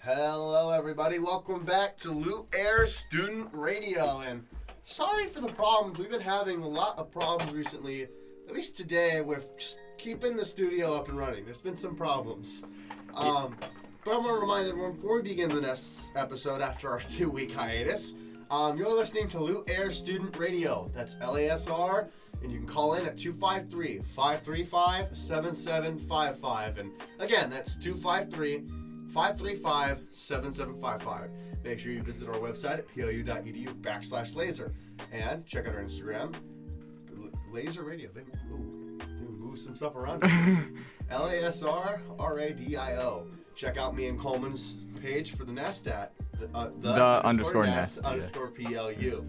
Hello, everybody. Welcome back to Loot Air Student Radio. And sorry for the problems. We've been having a lot of problems recently, at least today, with just keeping the studio up and running. There's been some problems. But I want to remind everyone, before we begin the next episode after our 2-week hiatus, you're listening to Loot Air Student Radio. That's LASR, and you can call in at 253-535-7755. And again, that's 253-535-7755. Make sure you visit our website at pou.edu/laser. And check out our Instagram, Laser Radio. They move some stuff around. LASR RADIO. Check out me and Coleman's page for the Nest at the underscore Nest underscore PLU.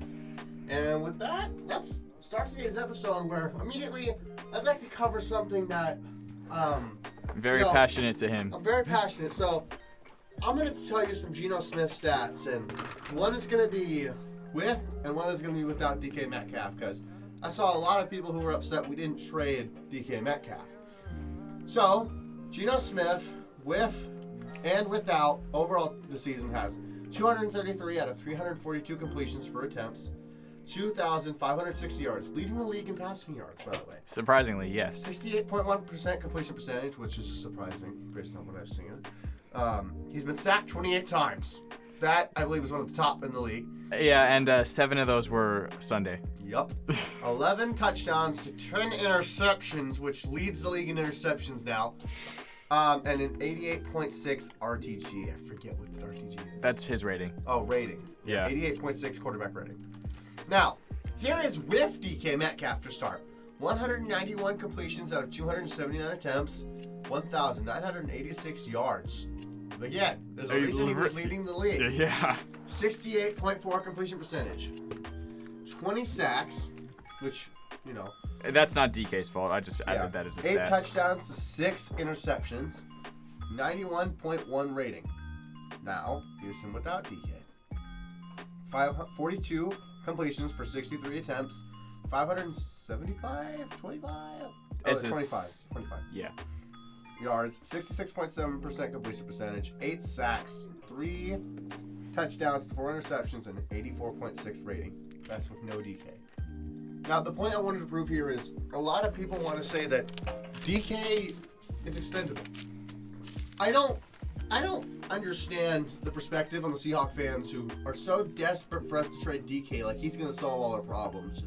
And with that, let's start today's episode where immediately I'd like to cover something that very passionate to him. I'm very passionate, so I'm going to tell you some Geno Smith stats, and one is going to be with and one is going to be without DK Metcalf, because I saw a lot of people who were upset we didn't trade DK Metcalf. So, Geno Smith, with and without, overall the season has 233 out of 342 completions for attempts, 2,560 yards, leading the league in passing yards, by the way. Surprisingly, yes. 68.1% completion percentage, which is surprising based on what I've seen. He's been sacked 28 times. That, I believe, is one of the top in the league. Yeah, and 7 of those were Sunday. Yup. 11 touchdowns to 10 interceptions, which leads the league in interceptions now. And an 88.6 RTG. I forget what the RTG is. That's his rating. Oh, rating. Yeah. 88.6 quarterback rating. Now, here is with DK Metcalf to start. 191 completions out of 279 attempts, 1,986 yards. Again, there's a reason he was leading the league. Yeah. 68.4 completion percentage. 20 sacks, which, you know. That's not DK's fault. I just added that as a stat. 8 touchdowns to 6 interceptions. 91.1 rating. Now, here's him without DK. 42 completions per 63 attempts. 575? 25? Oh, 25. Yeah. Yards. 66.7% completion percentage. 8 sacks. 3 touchdowns to 4 interceptions. And 84.6 rating. That's with no DK. Now, the point I wanted to prove here is a lot of people want to say that DK is expendable. I don't understand the perspective on the Seahawks fans who are so desperate for us to trade DK, like he's going to solve all our problems.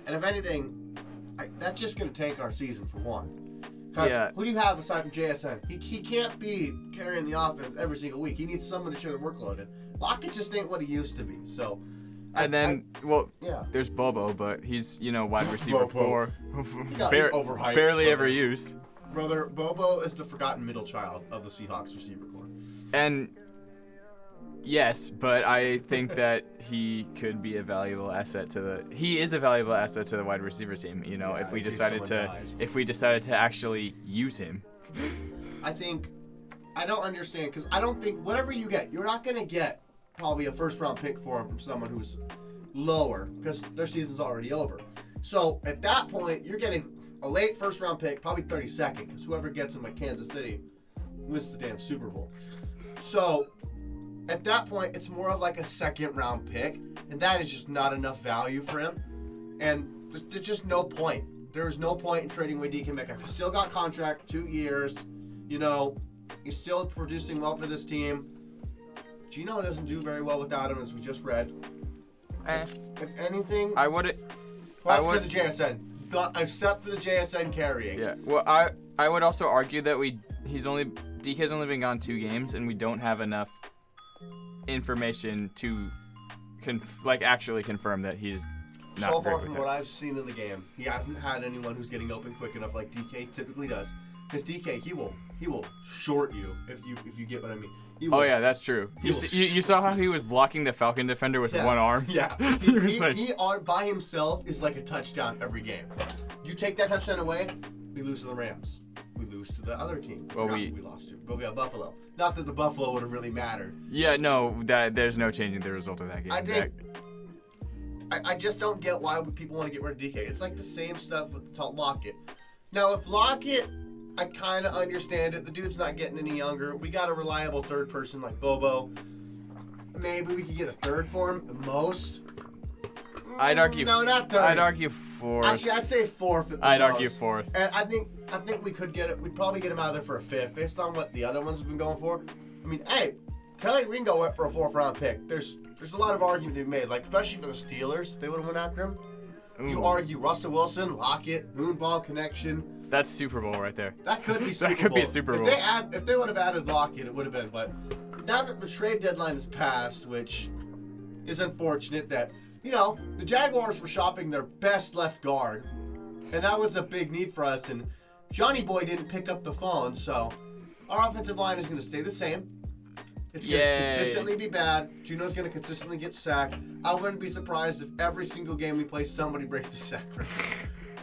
And if anything, that's just going to tank our season for one. Because who do you have aside from JSN? He can't be carrying the offense every single week. He needs someone to share the workload. And Lockett just ain't what he used to be. So. There's Bobo, but he's, wide receiver 4. He's overhyped. Barely ever used. Brother, Bobo is the forgotten middle child of the Seahawks receiver corps. And, yes, but I think that he could be a valuable asset he is a valuable asset to the wide receiver team, if we decided to actually use him. I don't understand, because I don't think, whatever you get, you're not going to get probably a first-round pick for him from someone who's lower, because their season's already over. So, at that point, you're getting a late first-round pick, probably 32nd, because whoever gets him at Kansas City wins the damn Super Bowl. So, at that point, it's more of like a second-round pick, and that is just not enough value for him. And there's just no point. There's no point in trading away DK Metcalf. He's still got contract, 2 years. He's still producing well for this team. Geno doesn't do very well without him, as we just read. If anything, I would. Because of JSN, not except for the JSN carrying. Yeah. Well, I would also argue that DK's only been gone 2 games, and we don't have enough information to actually confirm that he's not. So far from what I've seen in the game, he hasn't had anyone who's getting open quick enough like DK typically does. Because DK, he will short you if you get what I mean. Oh yeah, that's true. You saw how he was blocking the Falcon defender with one arm? Yeah. He by himself is like a touchdown every game. You take that touchdown away, we lose to the Rams. We lose to the other team. We lost to. But we got Buffalo. Not that the Buffalo would have really mattered. Yeah, no, there's no changing the result of that game. I just don't get why people want to get rid of DK. It's like the same stuff with Lockett. Now, if Lockett I kind of understand it. The dude's not getting any younger. We got a reliable third person like Bobo. Maybe we could get a third for him at most. I'd argue. No, not third. I'd argue fourth. Actually, I'd say fourth at the I'd most. argue fourth. And I think we could get it. We'd probably get him out of there for a fifth, based on what the other ones have been going for. I mean, hey, Kelly Ringo went for a 4th round pick. There's a lot of argument to be made, like especially for the Steelers, if they would have went after him. Ooh. You argue Russell Wilson, Lockett, Moonball connection. That's Super Bowl right there. That could be Super Bowl. That could be a Super Bowl. If they would have added Lockett, it would have been. But now that the trade deadline is passed, which is unfortunate, that the Jaguars were shopping their best left guard, and that was a big need for us. And Johnny Boy didn't pick up the phone, so our offensive line is going to stay the same. It's going to consistently be bad. Juno's going to consistently get sacked. I wouldn't be surprised if every single game we play, somebody breaks a sack.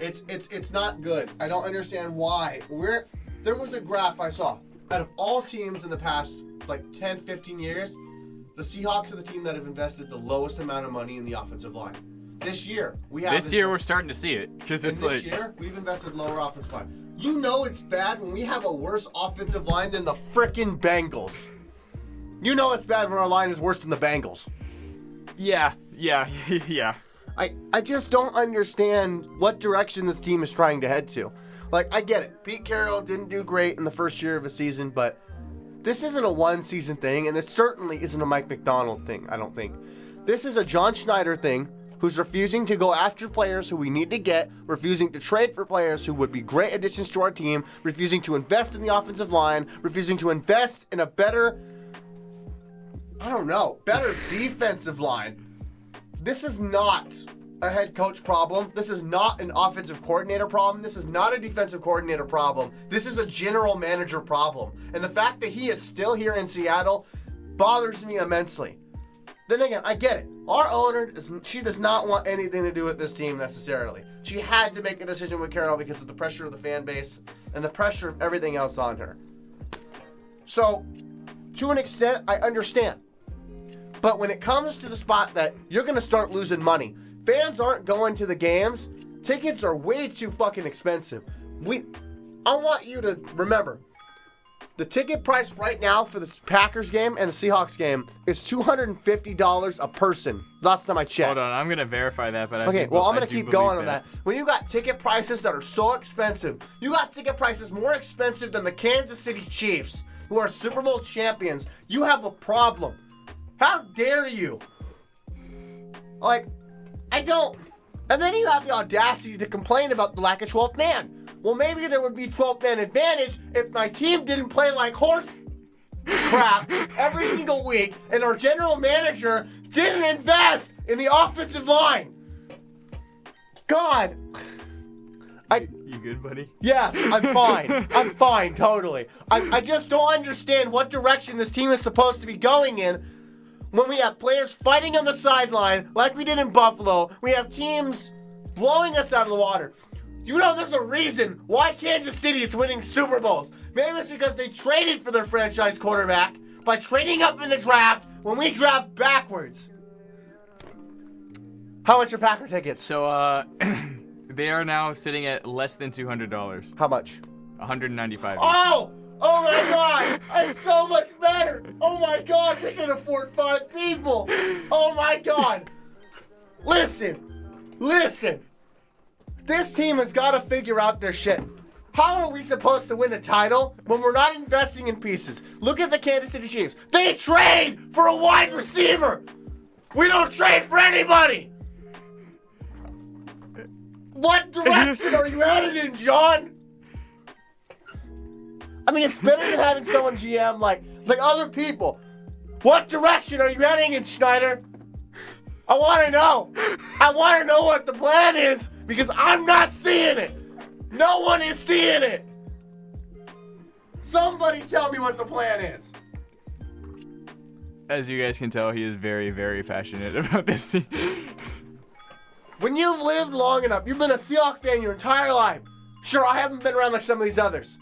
It's not good. I don't understand why. There was a graph I saw. Out of all teams in the past, 10, 15 years, the Seahawks are the team that have invested the lowest amount of money in the offensive line. This year, we're starting to see it. Because it's this year, we've invested lower offensive line. You know it's bad when we have a worse offensive line than the frickin' Bengals. You know it's bad when our line is worse than the Bengals. Yeah. I just don't understand what direction this team is trying to head to. I get it. Pete Carroll didn't do great in the first year of a season, but this isn't a one-season thing, and this certainly isn't a Mike Macdonald thing, I don't think. This is a John Schneider thing, who's refusing to go after players who we need to get, refusing to trade for players who would be great additions to our team, refusing to invest in the offensive line, refusing to invest in a better defensive line. This is not a head coach problem. This is not an offensive coordinator problem. This is not a defensive coordinator problem. This is a general manager problem. And the fact that he is still here in Seattle bothers me immensely. Then again, I get it. Our owner, she does not want anything to do with this team necessarily. She had to make a decision with Carroll because of the pressure of the fan base and the pressure of everything else on her. So, to an extent, I understand. But when it comes to the spot that you're going to start losing money, fans aren't going to the games, tickets are way too fucking expensive. I want you to remember, the ticket price right now for the Packers game and the Seahawks game is $250 a person. Last time I checked. Hold on, I'm going to verify that. But I'm going to keep going on that. When you got ticket prices that are so expensive, you got ticket prices more expensive than the Kansas City Chiefs, who are Super Bowl champions, you have a problem. How dare you? I don't. And then you have the audacity to complain about the lack of 12th man. Well, maybe there would be 12th man advantage if my team didn't play like horse crap every single week and our general manager didn't invest in the offensive line. God. You good, buddy? Yes, I'm fine. I'm fine, totally. I just don't understand what direction this team is supposed to be going in when we have players fighting on the sideline like we did in Buffalo. We have teams blowing us out of the water. Do you know there's a reason why Kansas City is winning Super Bowls? Maybe it's because they traded for their franchise quarterback by trading up in the draft when we draft backwards. How much are Packer tickets? So, they are now sitting at less than $200. How much? $195. Oh my God! It's so much better! Oh my God, we can afford 5 people! Oh my God! Listen! This team has got to figure out their shit. How are we supposed to win a title when we're not investing in pieces? Look at the Kansas City Chiefs. They trade for a wide receiver! We don't trade for anybody! What direction are you headed in, John? I mean, it's better than having someone GM like other people. What direction are you heading in, Schneider? I want to know. I want to know what the plan is because I'm not seeing it. No one is seeing it. Somebody tell me what the plan is. As you guys can tell, he is very, very passionate about this team. When you've lived long enough, you've been a Seahawks fan your entire life. Sure, I haven't been around like some of these others.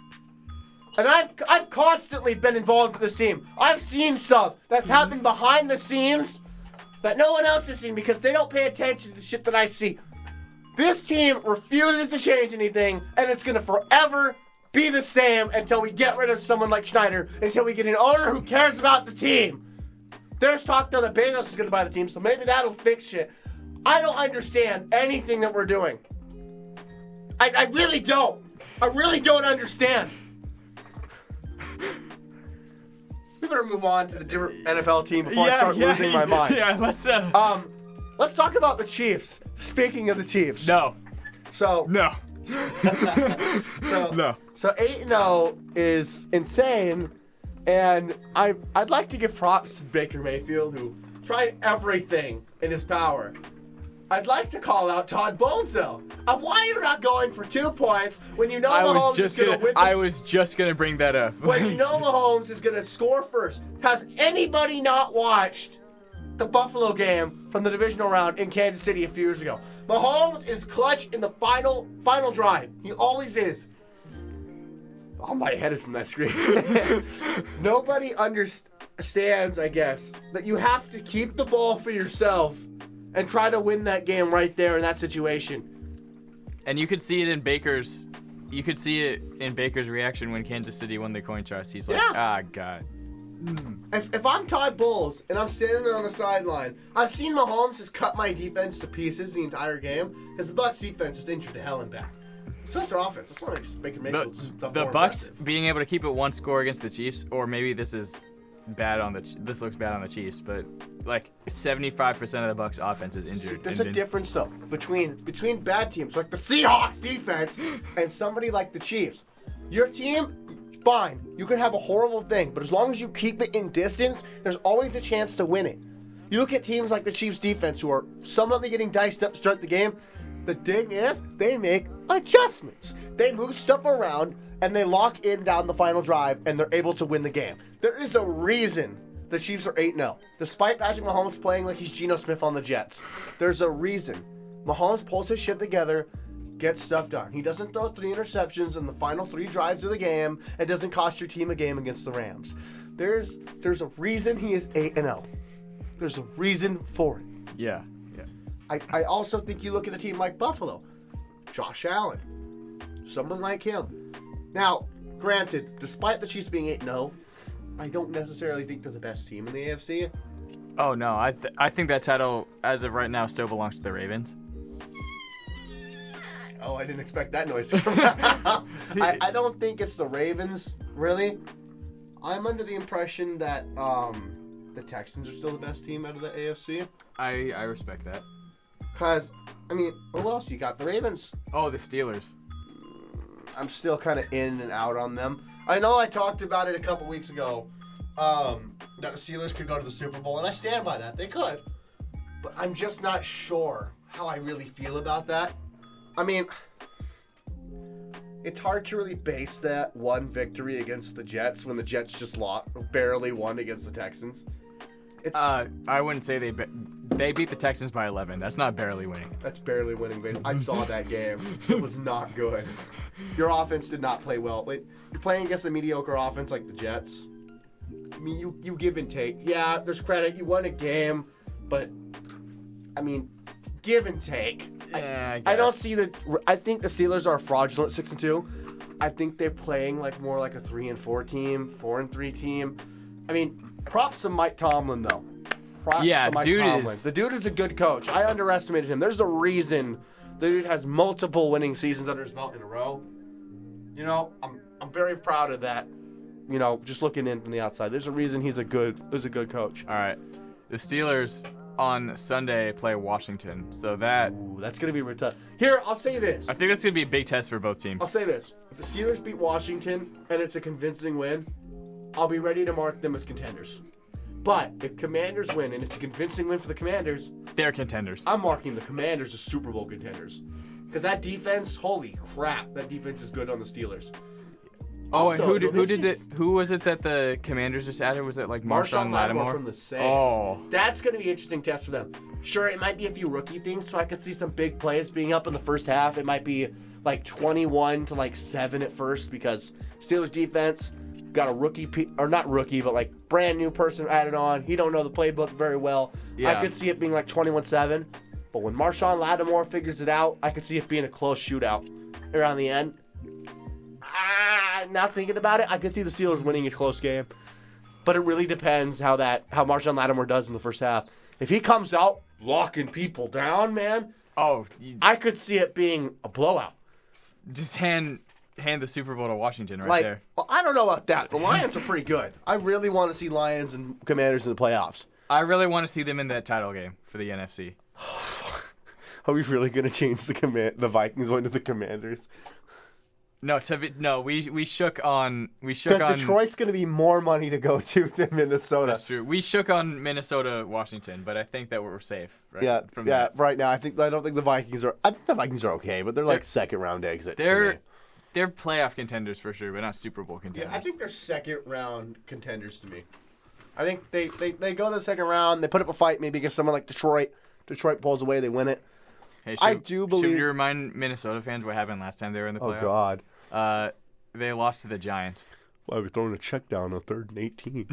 And I've constantly been involved with this team. I've seen stuff that's happened behind the scenes that no one else has seen because they don't pay attention to the shit that I see. This team refuses to change anything, and it's going to forever, ever be the same. be the same until we get rid of someone like Schneider, until we get an owner who cares about the team. There's talk that Bezos is going to buy the team, so maybe that'll fix shit. I don't understand anything that we're doing. I really don't. I really don't understand. We better move on to the different NFL team before I start losing my mind. Yeah, let's talk about the Chiefs. Speaking of the Chiefs. No. So 8-0 is insane, and I'd like to give props to Baker Mayfield, who tried everything in his power. I'd like to call out Todd Bowles, though, of why you're not going for 2 points when you know Mahomes is going to win. I was just gonna bring that up. When you know Mahomes is going to score first. Has anybody not watched the Buffalo game from the divisional round in Kansas City a few years ago? Mahomes is clutch in the final drive. He always is. I might have headed from that screen. Nobody understands, I guess, that you have to keep the ball for yourself and try to win that game right there in that situation. And you could see it in Baker's reaction when Kansas City won the coin toss. He's like, God. If I'm Todd Bowles and I'm standing there on the sideline, I've seen Mahomes just cut my defense to pieces the entire game because the Bucs defense is injured to hell and back. So that's their offense. That's what makes Baker Mayfield stuff more The Bucs impressive. being able to keep it one score against the Chiefs, or maybe this looks bad on the Chiefs, but like 75% of the Bucs offense is injured. There's a difference though between bad teams like the Seahawks defense and somebody like the Chiefs. Your team, fine, you can have a horrible thing, but as long as you keep it in distance, there's always a chance to win it. You look at teams like the Chiefs defense who are somewhat getting diced up to start the game. The thing is, they make adjustments. They move stuff around and they lock in down the final drive and they're able to win the game. There is a reason the Chiefs are 8-0. Despite Patrick Mahomes playing like he's Geno Smith on the Jets, there's a reason. Mahomes pulls his shit together, gets stuff done. He doesn't throw 3 interceptions in the final 3 drives of the game and doesn't cost your team a game against the Rams. There's a reason he is 8-0. There's a reason for it. Yeah. I also think you look at a team like Buffalo. Josh Allen. Someone like him. Now, granted, despite the Chiefs being 8-0, I don't necessarily think they're the best team in the AFC. Oh, no. I think that title, as of right now, still belongs to the Ravens. Oh, I didn't expect that noise to come out. I don't think it's the Ravens, really. I'm under the impression that the Texans are still the best team out of the AFC. I respect that. Because, I mean, who else you got? The Ravens. Oh, the Steelers. I'm still kind of in and out on them. I know I talked about it a couple weeks ago, that the Steelers could go to the Super Bowl, and I stand by that. They could. But I'm just not sure how I really feel about that. I mean, it's hard to really base that one victory against the Jets when the Jets just barely won against the Texans. I wouldn't say they beat the Texans by 11. That's not barely winning. That's barely winning, baby. I saw that game. It was not good. Your offense did not play well. You're playing against a mediocre offense like the Jets. I mean, you give and take. Yeah, there's credit. You won a game, but, I mean, give and take. Yeah, I don't see I think the Steelers are a fraudulent 6-2. I think they're playing more like a 3-4 team, 4-3 team. I mean, props to Mike Tomlin, though. Props to Mike Tomlin. The dude is a good coach. I underestimated him. There's a reason the dude has multiple winning seasons under his belt in a row. You know, I'm very proud of that. You know, just looking in from the outside, there's a reason he's a good coach. All right, the Steelers on Sunday play Washington, so that's gonna be tough. Here, I'll say this. I think that's gonna be a big test for both teams. I'll say this: if the Steelers beat Washington and it's a convincing win, I'll be ready to mark them as contenders. But if Commanders win and it's a convincing win for the Commanders, they're contenders. I'm marking the Commanders as Super Bowl contenders. Because that defense, holy crap, that defense is good on the Steelers. Oh, also, and who was it that the Commanders just added? Was it like Marshawn Lattimore from the Saints? Oh. That's going to be an interesting test for them. Sure, it might be a few rookie things, so I could see some big plays being up in the first half. It might be 21-7 at first because Steelers defense got a rookie, or not rookie, but brand new person added on. He don't know the playbook very well. Yeah. I could see it being 21-7. But when Marshawn Lattimore figures it out, I could see it being a close shootout around the end. Not thinking about it, I could see the Steelers winning a close game. But it really depends how Marshawn Lattimore does in the first half. If he comes out locking people down, man, I could see it being a blowout. Just hand the Super Bowl to Washington there. Well, I don't know about that. The Lions are pretty good. I really want to see Lions and Commanders in the playoffs. I really want to see them in that title game for the NFC. Are we really going to change the Vikings one to the Commanders? No, we shook on. Because Detroit's going to be more money to go to than Minnesota. That's true. We shook on Minnesota, Washington, but I think that we're safe. Right? Yeah. Right now, I don't think the Vikings are. I think the Vikings are okay, but they're like second round exits. They're playoff contenders for sure, but not Super Bowl contenders. Yeah, I think they're second round contenders to me. I think they go to the second round. They put up a fight maybe against someone like Detroit. Detroit pulls away. They win it. Hey, I do believe. Should we remind Minnesota fans what happened last time they were in the playoffs? Oh God. They lost to the Giants. Why are we throwing a check down on 3rd and 18?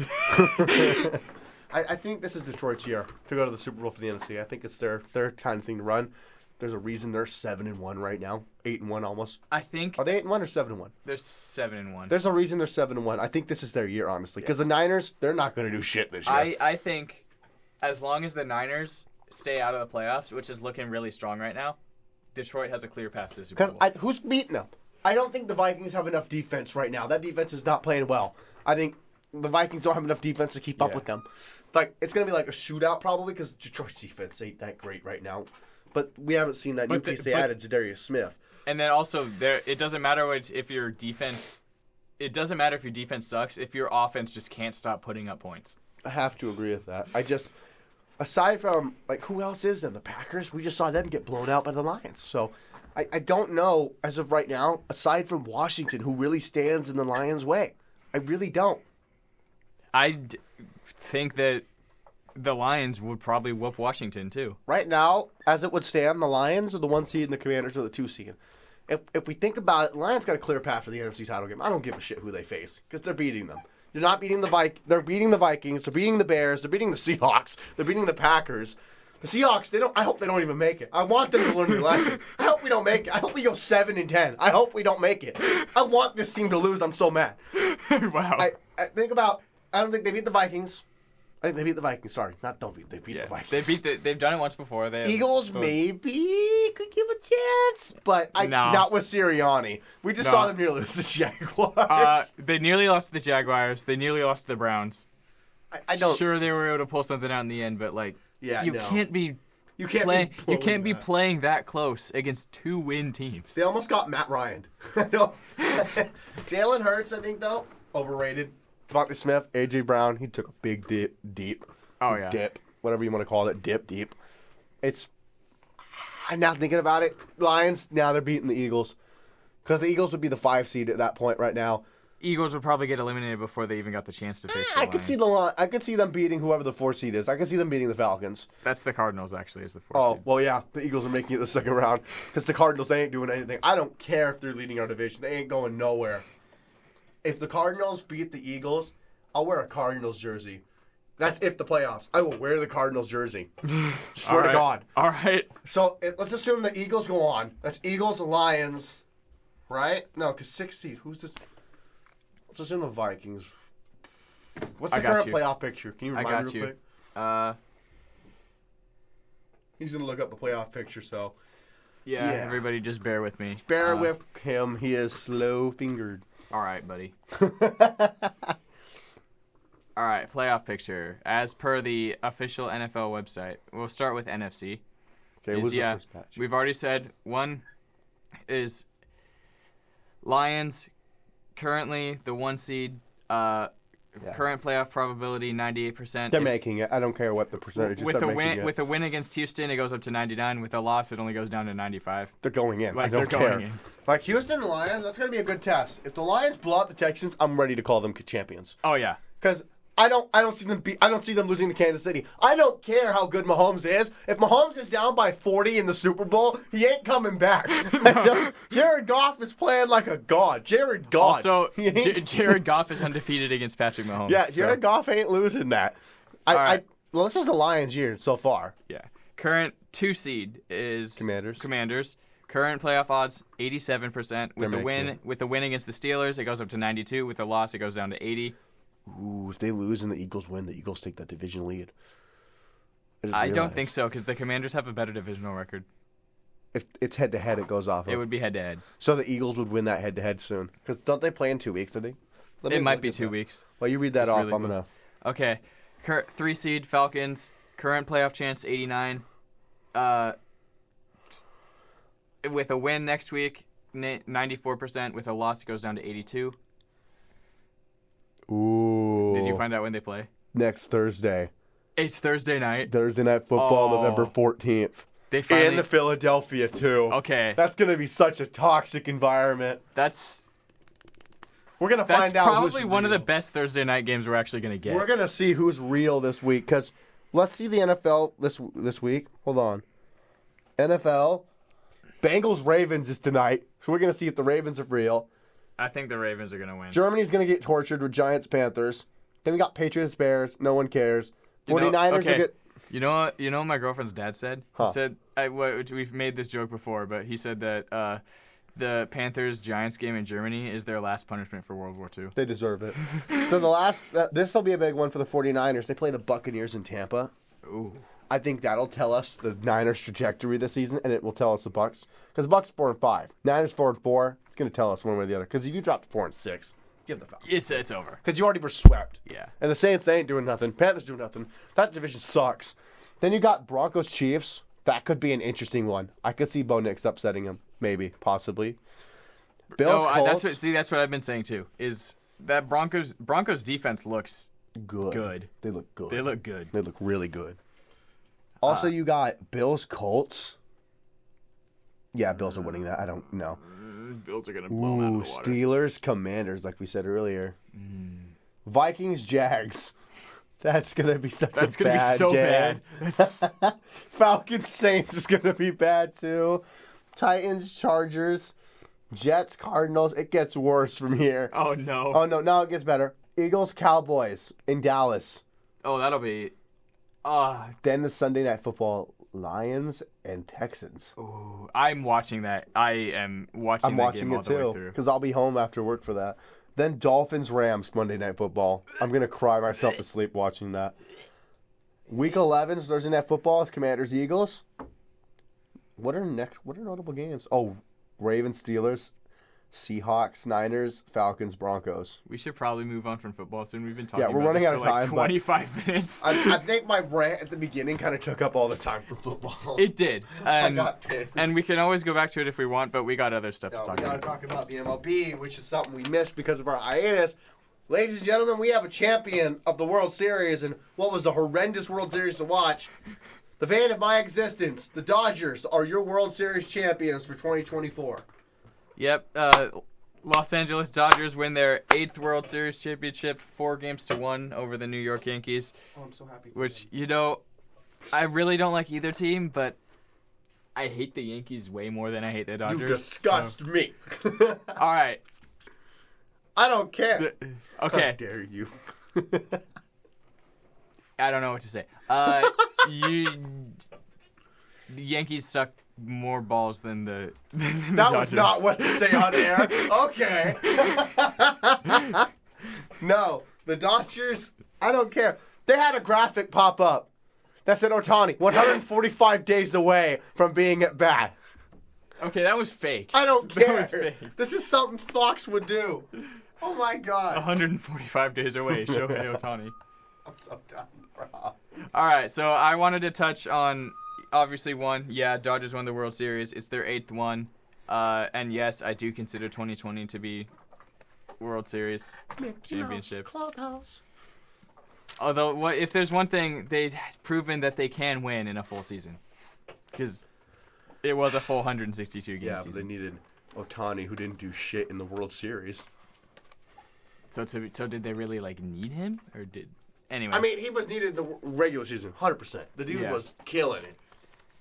I think this is Detroit's year to go to the Super Bowl for the NFC. I think it's their kind of thing to run. There's a reason they're 7-1 right now, 8-1 almost. I think. Are they 8-1 or 7-1? They're 7-1. There's a reason they're 7-1. I think this is their year, honestly, because the Niners, they're not going to do shit this year. I think as long as the Niners stay out of the playoffs, which is looking really strong right now, Detroit has a clear path to the Super Bowl. Who's beating them? I don't think the Vikings have enough defense right now. That defense is not playing well. I think the Vikings don't have enough defense to keep up with them. Like it's going to be like a shootout probably because Detroit's defense ain't that great right now. But we haven't seen that new piece they added, Zadarius Smith. And then also, it doesn't matter if your defense. It doesn't matter if your defense sucks if your offense just can't stop putting up points. I have to agree with that. Aside from who else is there? The Packers. We just saw them get blown out by the Lions. So I don't know as of right now. Aside from Washington, who really stands in the Lions' way, I really don't. I think that the Lions would probably whoop Washington too. Right now, as it would stand, the Lions are the 1 seed and the Commanders are the 2 seed. If we think about it, the Lions got a clear path for the NFC title game. I don't give a shit who they face because they're beating them. They're not beating They're beating the Vikings. They're beating the Bears. They're beating the Seahawks. They're beating the Packers. The Seahawks, I hope they don't even make it. I want them to learn their lesson. I hope we don't make it. I hope we go 7-10. I hope we don't make it. I want this team to lose. I'm so mad. Wow. I don't think they beat the Vikings. I think they beat the Vikings. Sorry, they beat the Vikings. They've done it once before. Eagles maybe could give a chance, but not with Sirianni. We just saw them nearly lose to the Jaguars. They nearly lost to the Jaguars. They nearly lost to the Browns. I don't. Sure, they were able to pull something out in the end, but can't be. You can't be playing that close against 2-win teams. They almost got Matt Ryan. Jalen Hurts, I think though, overrated. Devontae Smith, A.J. Brown, he took a big dip. Oh, yeah. Dip, whatever you want to call it, deep. I'm now thinking about it. Lions, now they're beating the Eagles. Because the Eagles would be the 5 seed at that point right now. Eagles would probably get eliminated before they even got the chance to face the Lions. I could see them beating whoever the 4 seed is. I could see them beating the Falcons. That's the Cardinals, actually, is the 4 seed. Oh, well, yeah. The Eagles are making it the second round. Because the Cardinals, they ain't doing anything. I don't care if they're leading our division. They ain't going nowhere. If the Cardinals beat the Eagles, I'll wear a Cardinals jersey. That's if the playoffs. I will wear the Cardinals jersey. Swear to God. All right. So let's assume the Eagles go on. That's Eagles, Lions, right? No, because 6 seed. Who's this? Let's assume the Vikings. What's the current playoff picture? Can you remind me real quick? He's going to look up the playoff picture, so. Yeah, everybody just bear with me. Bear with him. He is slow-fingered. All right, buddy. All right, playoff picture. As per the official NFL website, we'll start with NFC. Okay, what's the first patch? We've already said one is Lions, currently the 1 seed. Current playoff probability 98%. They're making it. I don't care what the percentage is. With a win against Houston, it goes up to 99. With a loss, it only goes down to 95. They're going in. I don't care. Like Houston Lions, that's going to be a good test. If the Lions blow out the Texans, I'm ready to call them champions. Oh yeah. Because I don't see them losing to Kansas City. I don't care how good Mahomes is. If Mahomes is down by 40 in the Super Bowl, he ain't coming back. Jared Goff is playing like a god. Jared Goff. Also, Jared Goff is undefeated against Patrick Mahomes. Yeah, Jared Goff ain't losing that. Well, this is the Lions' year so far. Yeah. Current 2 seed is Commanders. Current playoff odds 87%. With the win against the Steelers, it goes up to 92. With the loss, it goes down to 80. Ooh, if they lose and the Eagles win, the Eagles take that division lead. I don't think so because the Commanders have a better divisional record. If it's head-to-head, it goes off of. It would be head-to-head. So the Eagles would win that head-to-head soon. Because don't they play in 2 weeks, I think? It might be 2 weeks. Well, you read that off. Really I'm going to... Okay. 3 seed Falcons. Current playoff chance 89. With a win next week, 94%. With a loss, it goes down to 82. Ooh. Did you find out when they play? Next Thursday. It's Thursday night. Thursday Night Football, November 14th. They finally... In Philadelphia, too. Okay. That's going to be such a toxic environment. We're going to find out who's probably one of the best Thursday night games we're actually going to get. We're going to see who's real this week. Because let's see the NFL this week. Hold on. NFL. Bengals-Ravens is tonight. So we're going to see if the Ravens are real. I think the Ravens are going to win. Germany's going to get tortured with Giants-Panthers. Then we got Patriots-Bears. No one cares. 49ers are good. You know what my girlfriend's dad said? Huh. He said, we've made this joke before, but he said that the Panthers-Giants game in Germany is their last punishment for World War II. They deserve it. So this will be a big one for the 49ers. They play the Buccaneers in Tampa. Ooh. I think that'll tell us the Niners' trajectory this season, and it will tell us the Bucs. Because the Bucs 4-5, Niners 4-4. It's going to tell us one way or the other. Because if you drop to 4-6, give the Falcons. It's over. Because you already were swept. Yeah. And the Saints, they ain't doing nothing. Panthers doing nothing. That division sucks. Then you got Broncos Chiefs. That could be an interesting one. I could see Bo Nix upsetting him, maybe, possibly. Bills Colts. That's what I've been saying too. Is that Broncos defense looks good. They look good. They look good. They look really good. Also, you got Bills Colts. Yeah, Bills are winning that. I don't know. Bills are gonna blow them out of the water. Steelers Commanders, like we said earlier. Vikings Jags. That's gonna be such a bad game. That's gonna be so bad. Falcons Saints is gonna be bad too. Titans Chargers, Jets Cardinals. It gets worse from here. Oh no. Oh no, now it gets better. Eagles Cowboys in Dallas. Oh, that'll be. Then the Sunday Night Football Lions and Texans. Ooh, I'm watching that. I am watching that game all the way through. Because I'll be home after work for that. Then Dolphins Rams Monday Night Football. I'm gonna cry myself to sleep watching that. Week 11 Thursday Night Football is Commanders Eagles. What are notable games? Oh, Ravens Steelers, Seahawks Niners, Falcons Broncos. We should probably move on from football soon. We've been talking we're about running this out for of like time, 25 minutes. I think my rant at the beginning kind of took up all the time for football. It did. I got pissed. And we can always go back to it if we want, but we got other stuff to talk about. We got to talk about the MLB, which is something we missed because of our hiatus. Ladies and gentlemen, we have a champion of the World Series, and what was a horrendous World Series to watch. The fan of my existence, the Dodgers, are your World Series champions for 2024. Yep. Los Angeles Dodgers win their 8th World Series championship, 4-1 over the New York Yankees. Oh, I'm so happy. Which, I really don't like either team, but I hate the Yankees way more than I hate the Dodgers. You disgust me. All right. I don't care. Okay. How dare you? I don't know what to say. The Yankees suck more balls than the That Dodgers. was not what to say on air. Okay. No, the Dodgers, I don't care. They had a graphic pop up that said Ohtani, 145 days away from being at bat. Okay, that was fake. I don't care. That was fake. This is something Fox would do. Oh my God. 145 days away, Shohei Ohtani. I'm so done, bro. All right, so I wanted to touch on, obviously, Dodgers won the World Series. It's their 8th one. And yes, I do consider 2020 to be World Series championship. Clubhouse. Although, if there's one thing, they've proven that they can win in a full season. Because it was a full 162-game season. Yeah, but they needed Ohtani, who didn't do shit in the World Series. So did they really, need him? Or did... Anyway. I mean, he was needed in the regular season, 100%. The dude was killing it.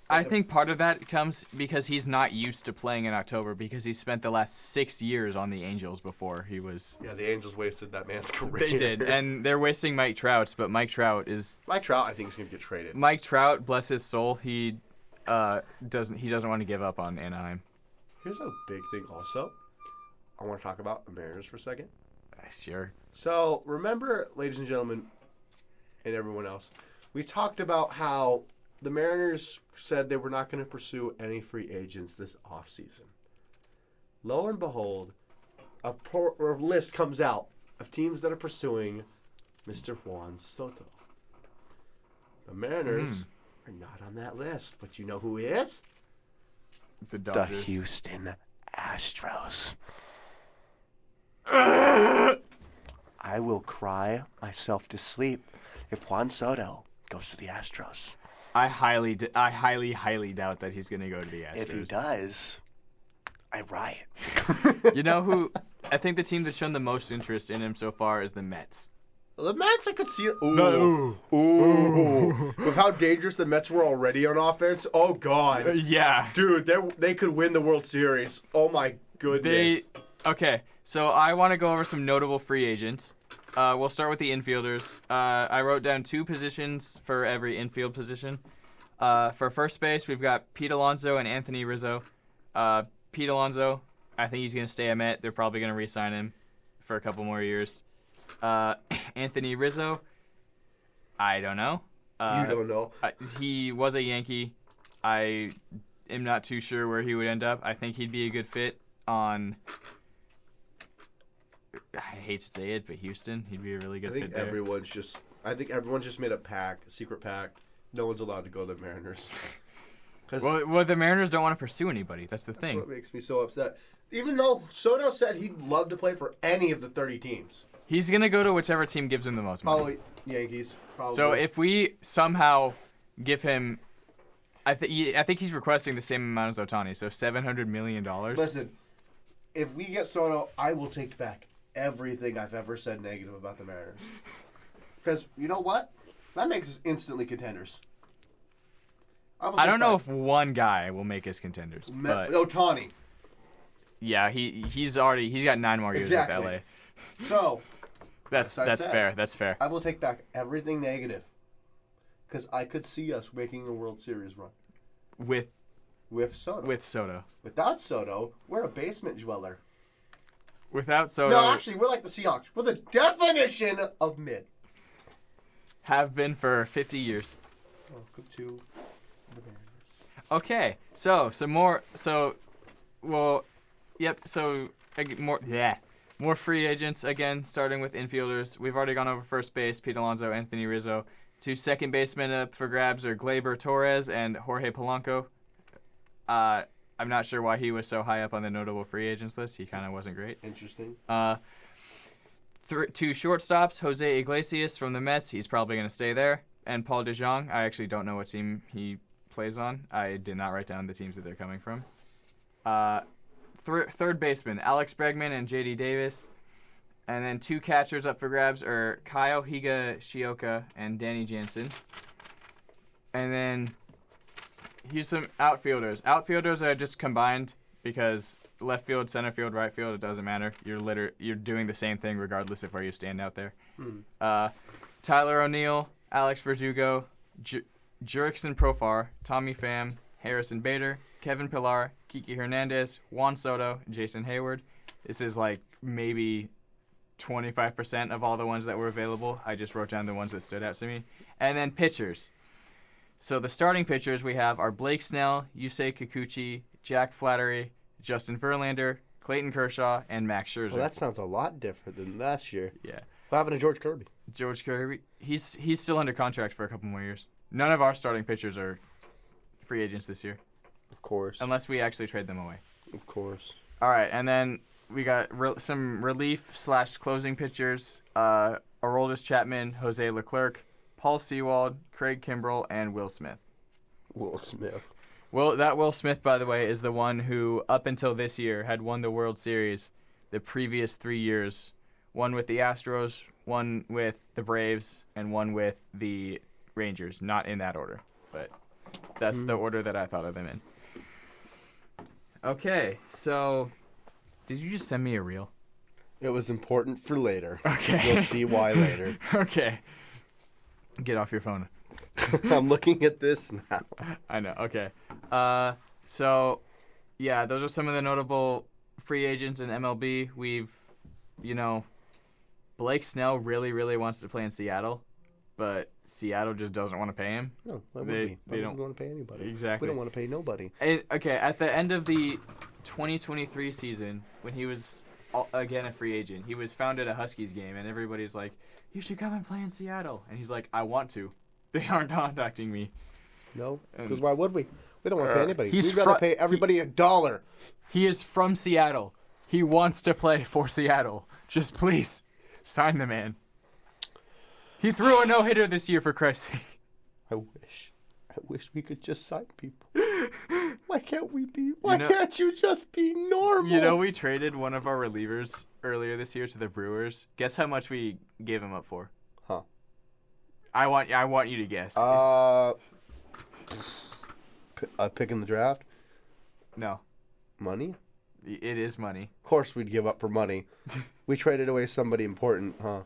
I think part of that comes because he's not used to playing in October because he spent the last 6 years on the Angels before he was... Yeah, the Angels wasted that man's career. They did, and they're wasting Mike Trout's, but Mike Trout, I think, is going to get traded. Mike Trout, bless his soul, he doesn't want to give up on Anaheim. Here's a big thing also. I want to talk about the Mariners for a second. Sure. So, remember, ladies and gentlemen, and everyone else, we talked about how the Mariners said they were not going to pursue any free agents this offseason. Lo and behold, a list comes out of teams that are pursuing Mr. Juan Soto. The Mariners are not on that list, but you know who is? The Dodgers. The Houston Astros. I will cry myself to sleep if Juan Soto goes to the Astros. I highly, highly doubt that he's going to go to the Astros. If he does, I riot. You know who? I think the team that's shown the most interest in him so far is the Mets. The Mets, I could see it. Ooh. With how dangerous the Mets were already on offense. Oh, God. Yeah. Dude, they could win the World Series. Oh, my goodness. Okay, so I want to go over some notable free agents. We'll start with the infielders. I wrote down 2 positions for every infield position. For first base, we've got Pete Alonso and Anthony Rizzo. Pete Alonso, I think he's going to stay at Met. They're probably going to re-sign him for a couple more years. Anthony Rizzo, I don't know. You don't know. He was a Yankee. I am not too sure where he would end up. I think he'd be a good fit on, I hate to say it, but Houston. He'd be a really good fit there. I think everyone's just made a secret pact. No one's allowed to go to the Mariners. Well, the Mariners don't want to pursue anybody. That's the thing. That's what makes me so upset. Even though Soto said he'd love to play for any of the 30 teams. He's going to go to whichever team gives him the most money. Probably Yankees. Probably. So if we somehow give him, I think he's requesting the same amount as Ohtani, so $700 million. Listen, if we get Soto, I will take back everything I've ever said negative about the Mariners. Because you know what? That makes us instantly contenders. I don't know if one guy will make us contenders. But Ohtani. Yeah, he's got 9 more years with LA. So that's fair. That's fair. I will take back everything negative. Because I could see us making a World Series run. With Soto. With Soto. Without Soto, we're a basement dweller. Without Soto. No, actually, we're like the Seahawks. We're the definition of mid. Have been for 50 years. Welcome to the Mariners. Okay, so some more. So, well, yep. So more free agents again, starting with infielders. We've already gone over first base: Pete Alonso, Anthony Rizzo. 2 second basemen up for grabs are Gleyber Torres and Jorge Polanco. I'm not sure why he was so high up on the notable free agents list. He kind of wasn't great. Interesting. 2 shortstops: Jose Iglesias from the Mets. He's probably going to stay there. And Paul DeJong. I actually don't know what team he plays on. I did not write down the teams that they're coming from. Third baseman: Alex Bregman and J.D. Davis. And then 2 catchers up for grabs are Kyle Higashioka and Danny Jansen. And then here's some outfielders. Outfielders are just combined because left field, center field, right field, it doesn't matter. You're doing the same thing regardless of where you stand out there. Tyler O'Neill, Alex Verdugo, Jurickson Profar, Tommy Pham, Harrison Bader, Kevin Pillar, Kiki Hernandez, Juan Soto, Jason Hayward. This is like maybe 25% of all the ones that were available. I just wrote down the ones that stood out to me. And then pitchers. So the starting pitchers we have are Blake Snell, Yusei Kikuchi, Jack Flaherty, Justin Verlander, Clayton Kershaw, and Max Scherzer. Well, that sounds a lot different than last year. Yeah. What happened to George Kirby? George Kirby, he's still under contract for a couple more years. None of our starting pitchers are free agents this year. Of course. Unless we actually trade them away. Of course. All right, and then we got some relief/closing pitchers: Aroldis Chapman, Jose Leclerc, Paul Sewald, Craig Kimbrell, and Will Smith. Will Smith. Well, that Will Smith, by the way, is the one who, up until this year, had won the World Series the previous 3 years. One with the Astros, one with the Braves, and one with the Rangers. Not in that order, but that's the order that I thought of them in. Okay, so did you just send me a reel? It was important for later. Okay. You'll see why later. Okay. Get off your phone. I'm looking at this now. I know. Okay. So yeah, those are some of the notable free agents in MLB. We've, Blake Snell really, really wants to play in Seattle, but Seattle just doesn't want to pay him. No, why would we? They don't want to pay anybody. Exactly. We don't want to pay nobody. And, okay, at the end of the 2023 season, when he was, again, a free agent, he was found at a Huskies game, and everybody's like, you should come and play in Seattle. And he's like, I want to. They aren't contacting me. No, because why would we? We don't want to pay anybody. We'd rather pay everybody $1. He is from Seattle. He wants to play for Seattle. Just please, sign the man. He threw a no-hitter this year, for Christ's sake. I wish we could just sign people. Why can't we be? Why can't you just be normal? We traded one of our relievers earlier this year to the Brewers. Guess how much we gave him up for? Huh? I want you to guess. Pick in the draft? No. Money? It is money. Of course we'd give up for money. We traded away somebody important, huh?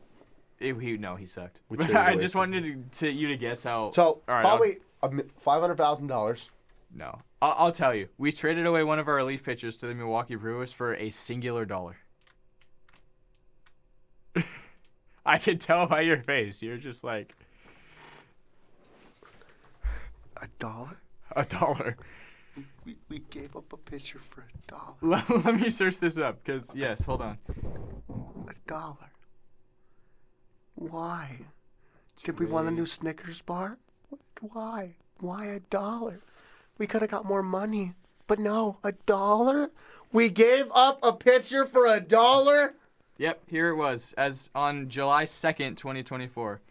He sucked. I just wanted you to guess how. So, right, probably $500,000. No. I'll tell you. We traded away one of our relief pitchers to the Milwaukee Brewers for a singular dollar. I can tell by your face. You're just like... $1? $1. We gave up a pitcher for $1. Let me search this up, because, yes, hold on. $1. Why? Did we want a new Snickers bar? Why? Why $1? We could have got more money. But no, $1? We gave up a pitcher for $1? Yep, here it was. As on July 2nd, 2024.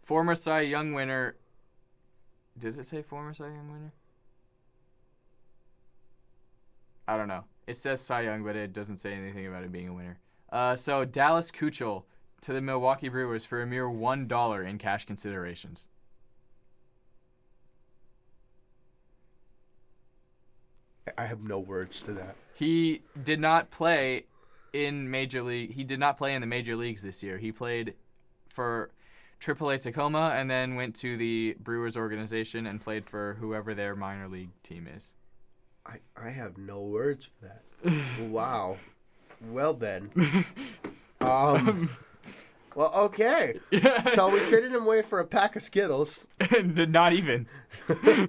Former Cy Young winner... Does it say former Cy Young winner? I don't know. It says Cy Young, but it doesn't say anything about it being a winner. So Dallas Keuchel to the Milwaukee Brewers for a mere $1 in cash considerations. I have no words to that. He did not play in Major League. He did not play in the major leagues this year. He played for AAA Tacoma and then went to the Brewers organization and played for whoever their minor league team is. I have no words for that. Wow. Well then. Well, okay. So we traded him away for a pack of Skittles. Not even.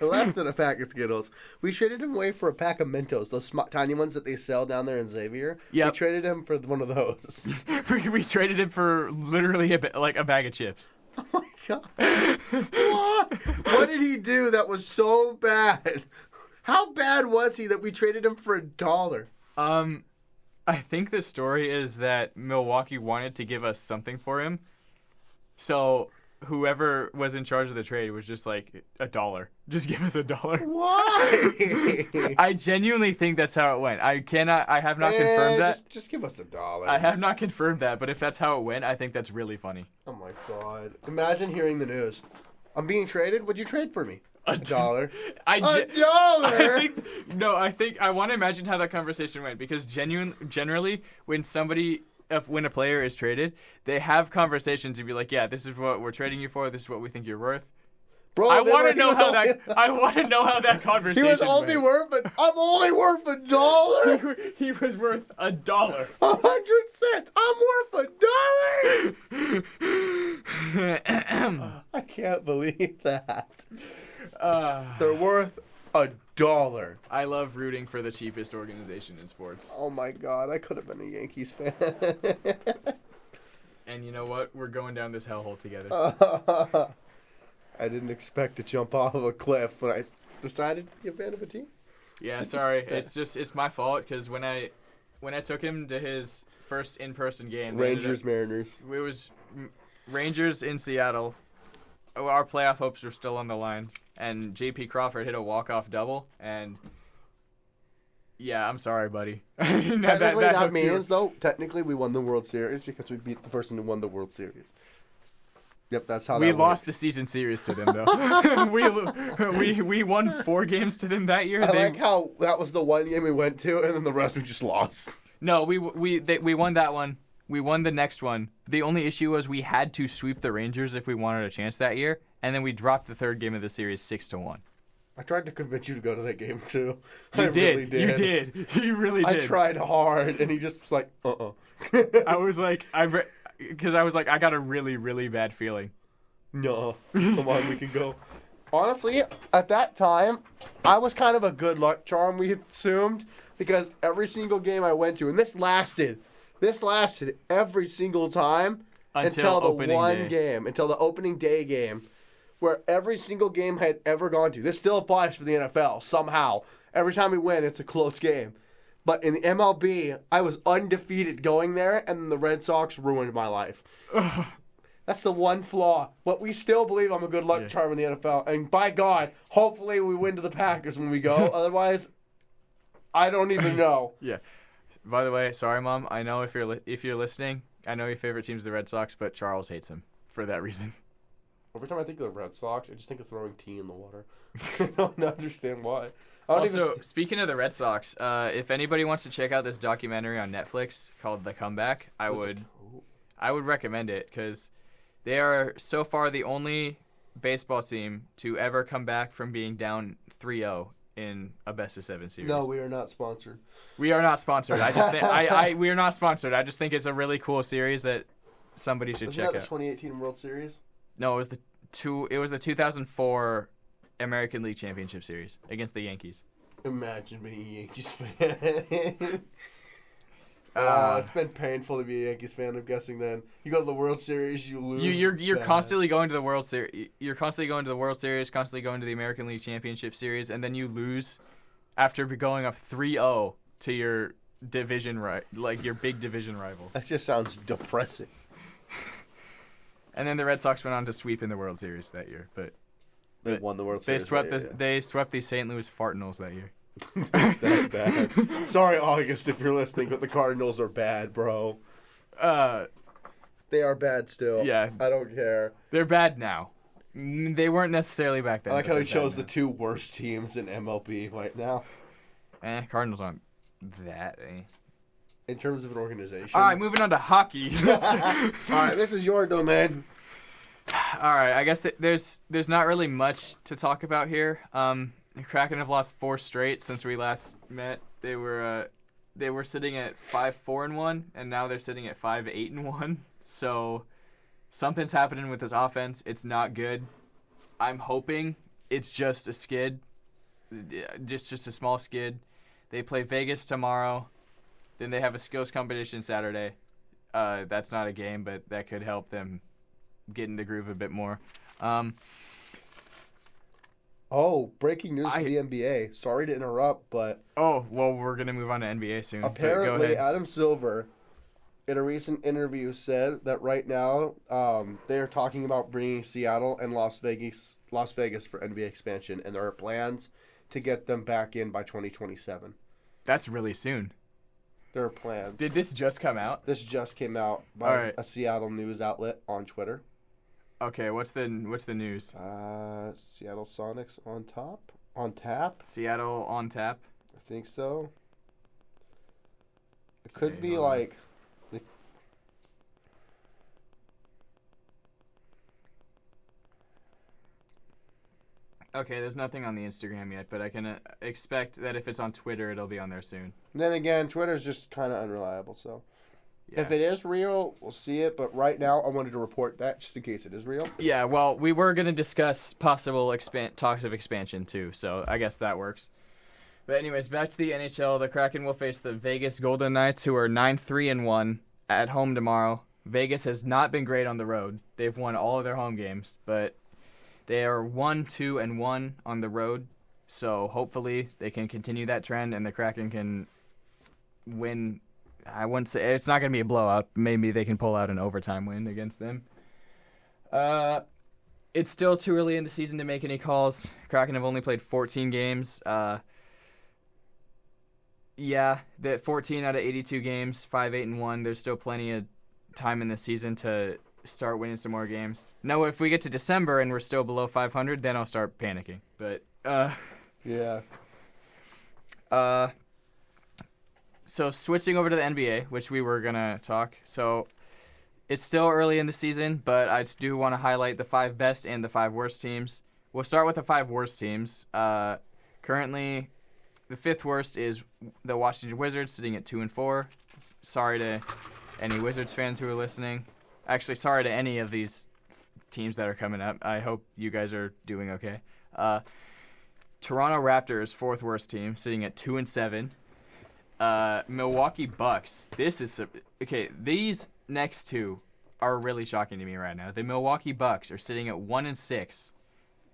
Less than a pack of Skittles. We traded him away for a pack of Mentos, those tiny ones that they sell down there in Xavier. Yep. We traded him for one of those. we traded him for literally a bag of chips. Oh my God. What did he do that was so bad? How bad was he that we traded him for $1? I think the story is that Milwaukee wanted to give us something for him. So whoever was in charge of the trade was just like, $1. Just give us $1. Why? I genuinely think that's how it went. I have not confirmed that. Just give us $1. I have not confirmed that, but if that's how it went, I think that's really funny. Oh my God. Imagine hearing the news. I'm being traded? What'd you trade for me? $1. $1? I think I want to imagine how that conversation went, because generally when a player is traded, they have conversations to be like, yeah, this is what we're trading you for, this is what we think you're worth. Bro, I want to know how that conversation went. He was only worth, but I'm only worth $1. He was worth $1. 100 cents. I'm worth $1. I can't believe that. They're worth $1. I love rooting for the cheapest organization in sports. Oh my God, I could have been a Yankees fan. And you know what? We're going down this hellhole together. I didn't expect to jump off of a cliff when I decided to be a fan of a team. Yeah, sorry. It's my fault, because when I took him to his first in-person game, Mariners. It was Rangers in Seattle. Our playoff hopes were still on the line, and J.P. Crawford hit a walk-off double, and yeah, I'm sorry, buddy. Technically we won the World Series because we beat the person who won the World Series. Yep, that's how we that lost works. the season series to them, though. we won 4 games to them that year. I like how that was the one game we went to, and then the rest we just lost. No, we won that one. We won the next one. The only issue was we had to sweep the Rangers if we wanted a chance that year, and then we dropped the third game of the series 6-1. I tried to convince you to go to that game too. You I did. Really did. You did. You really did. I tried hard, and he just was like, I was like, because I was like, I got a really, really bad feeling. No, come on, we can go. Honestly, at that time, I was kind of a good luck charm, we assumed, because every single game I went to, and this lasted every single time until the one game, until the opening day game, where every single game I had ever gone to. This still applies for the NFL somehow. Every time we win, it's a close game. But in the MLB, I was undefeated going there, and then the Red Sox ruined my life. That's the one flaw. But we still believe I'm a good luck charm in the NFL. And by God, hopefully we win to the Packers when we go. Otherwise, I don't even know. Yeah. By the way, sorry, Mom. I know if you're listening, I know your favorite team's the Red Sox, but Charles hates them for that reason. Every time I think of the Red Sox, I just think of throwing tea in the water. I don't understand why. Speaking of the Red Sox, if anybody wants to check out this documentary on Netflix called The Comeback, I would recommend it because they are so far the only baseball team to ever come back from being down 3-0 in a best-of-7 series. No, we are not sponsored. We are not sponsored. I just think we are not sponsored. I just think it's a really cool series that somebody should check out. Isn't that the 2018 World Series? No, it was the 2004 American League Championship Series against the Yankees. Imagine being a Yankees fan. It's been painful to be a Yankees fan, I'm guessing then. You go to the World Series, you lose. You're constantly going to the World Series. You're constantly going to the World Series, constantly going to the American League Championship Series, and then you lose after going up 3-0 to your your big division rival. That just sounds depressing. And then the Red Sox went on to sweep in the World Series that year, but they won the World Series. They swept the St. Louis Cardinals that year. That's bad. Sorry, August, if you're listening, but the Cardinals are bad, bro. They are bad still. Yeah. I don't care. They're bad now. They weren't necessarily back then. I like how he chose the two worst teams in MLB right now. Cardinals aren't that. In terms of an organization. All right, moving on to hockey. All right, this is your domain. All right, I guess there's not really much to talk about here. The Kraken have lost 4 straight since we last met. They were sitting at 5-4-1, and now they're sitting at 5-8-1. So something's happening with this offense. It's not good. I'm hoping it's just a skid, just a small skid. They play Vegas tomorrow. Then they have a skills competition Saturday. That's not a game, but that could help them get in the groove a bit more. Breaking news to the NBA. Sorry to interrupt, but... Oh, well, we're going to move on to NBA soon. Apparently, Adam Silver, in a recent interview, said that right now they are talking about bringing Seattle and Las Vegas for NBA expansion, and there are plans to get them back in by 2027. That's really soon. There are plans. Did this just come out? This just came out by a Seattle news outlet on Twitter. Okay, what's the news? Seattle Sonics on tap. Seattle on tap. I think so. It could be like. Okay, there's nothing on the Instagram yet, but I can expect that if it's on Twitter, it'll be on there soon. Then again, Twitter's just kind of unreliable, so. Yeah. If it is real, we'll see it. But right now, I wanted to report that just in case it is real. Yeah, well, we were going to discuss possible talks of expansion, too, so I guess that works. But anyways, back to the NHL. The Kraken will face the Vegas Golden Knights, who are 9-3-1 at home tomorrow. Vegas has not been great on the road. They've won all of their home games, but they are 1-2-1 on the road. So hopefully they can continue that trend, and the Kraken can win. I wouldn't say it's not going to be a blowout. Maybe they can pull out an overtime win against them. It's still too early in the season to make any calls. Kraken have only played 14 games. Yeah, that 14 out of 82 games, 5-8-1. There's still plenty of time in the season to start winning some more games. No, if we get to December and we're still below 500, then I'll start panicking. But yeah. So switching over to the NBA, which we were going to talk. So it's still early in the season, but I do want to highlight the 5 best and the 5 worst teams. we'll start with the 5 worst teams. Currently, the 5th worst is the Washington Wizards, sitting at 2-4. Sorry to any Wizards fans who are listening. Actually, sorry to any of these teams that are coming up. I hope you guys are doing okay. Toronto Raptors, 4th worst team, sitting at 2-7. Milwaukee Bucks. These next 2 are really shocking to me right now. The Milwaukee Bucks are sitting at 1-6,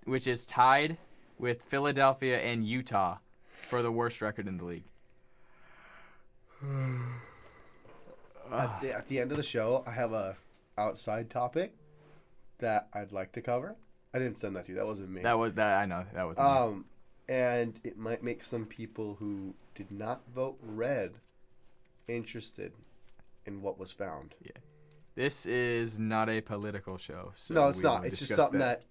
which is tied with Philadelphia and Utah for the worst record in the league. At the end of the show, I have a outside topic that I'd like to cover. I didn't send that to you. That wasn't me. I know. That wasn't me. And it might make some people who did not vote red interested in what was found. Yeah. This is not a political show. So no, it's not. It's just something that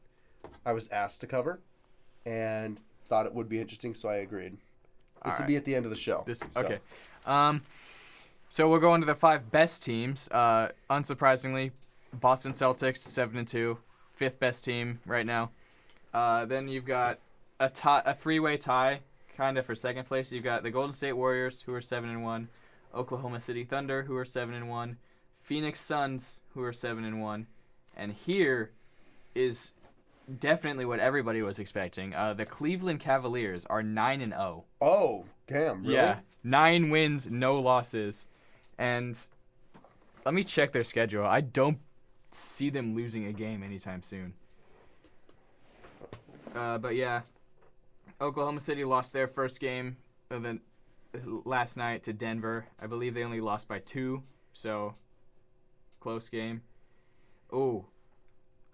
I was asked to cover and thought it would be interesting, so I agreed. This will be at the end of the show. Okay. So we'll go into the 5 best teams. Unsurprisingly, Boston Celtics, 7-2. 5th best team right now. Then you've got a 3-way tie, kind of, for 2nd place. You've got the Golden State Warriors, who are 7-1. Oklahoma City Thunder, who are 7-1. Phoenix Suns, who are 7-1. And here is definitely what everybody was expecting. The Cleveland Cavaliers are 9-0. Oh, damn, really? Yeah, 9 wins, no losses. And let me check their schedule. I don't see them losing a game anytime soon. But yeah, Oklahoma City lost their first game last night to Denver. I believe they only lost by 2, so close game. Oh.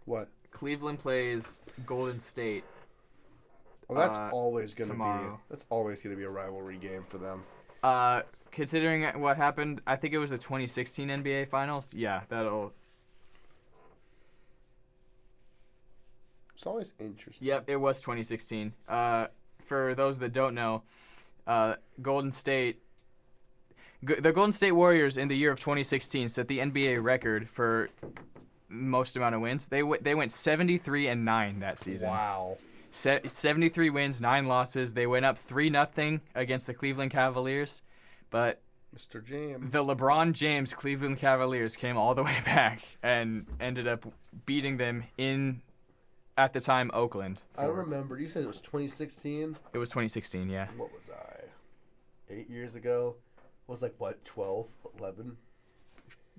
What? Cleveland plays Golden State. Well, that's always going to tomorrow. That's always going to be a rivalry game for them. Considering what happened, I think it was the 2016 NBA Finals. Yeah, that'll. It's always interesting. Yep, it was 2016. For those that don't know, the Golden State Warriors in the year of 2016 set the NBA record for most amount of wins. They went 73-9 that season. Wow. 73 wins, 9 losses. They went up 3-0 against the Cleveland Cavaliers, but Mr. James. The LeBron James Cleveland Cavaliers came all the way back and ended up beating them in, at the time, Oakland. I remember. You said it was 2016? It was 2016, yeah. What was I? 8 years ago? I was like, what, 12, 11?